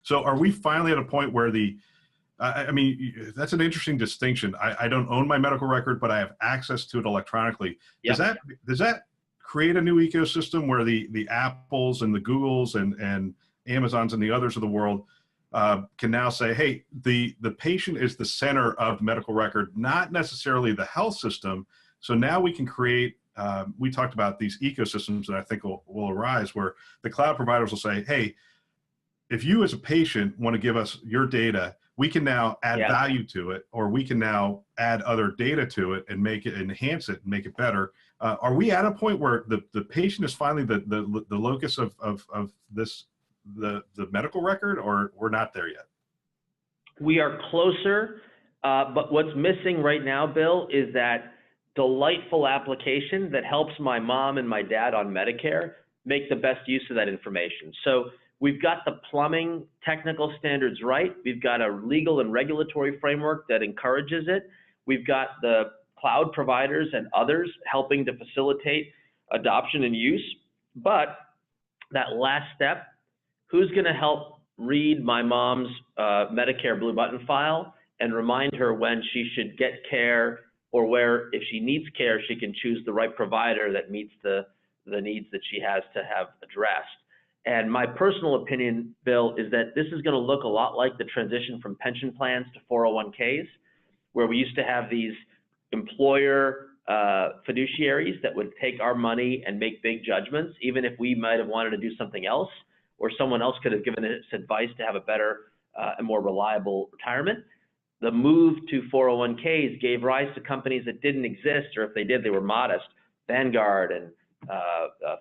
So are we finally at a point where I mean, that's an interesting distinction. I don't own my medical record, but I have access to it electronically. Yep. Does that create a new ecosystem where the Apples and the Googles and Amazons and the others of the world can now say, hey, the patient is the center of the medical record, not necessarily the health system. So now we can create, we talked about these ecosystems that I think will arise where the cloud providers will say, hey, if you as a patient want to give us your data, we can now add value to it, or we can now add other data to it and make it, enhance it and make it better. Are we at a point where the patient is finally the locus of this, the medical record, or we're not there yet? We are closer, but what's missing right now, Bill, is that delightful application that helps my mom and my dad on Medicare make the best use of that information. So we've got the plumbing technical standards right. We've got a legal and regulatory framework that encourages it. We've got the cloud providers and others helping to facilitate adoption and use. But that last step, who's going to help read my mom's Medicare Blue Button file and remind her when she should get care, or where, if she needs care, she can choose the right provider that meets the needs that she has to have addressed. And my personal opinion, Bill, is that this is going to look a lot like the transition from pension plans to 401ks, where we used to have these employer fiduciaries that would take our money and make big judgments, even if we might have wanted to do something else, or someone else could have given us advice to have a better and more reliable retirement. The move to 401ks gave rise to companies that didn't exist, or if they did, they were modest, Vanguard and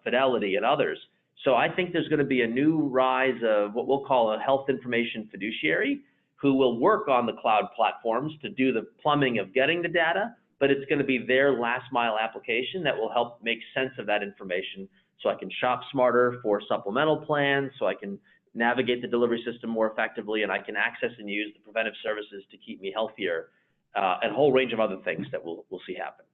Fidelity and others. So I think there's going to be a new rise of what we'll call a health information fiduciary, who will work on the cloud platforms to do the plumbing of getting the data, but it's going to be their last mile application that will help make sense of that information, so I can shop smarter for supplemental plans, so I can navigate the delivery system more effectively, and I can access and use the preventive services to keep me healthier, and a whole range of other things that we'll see happen.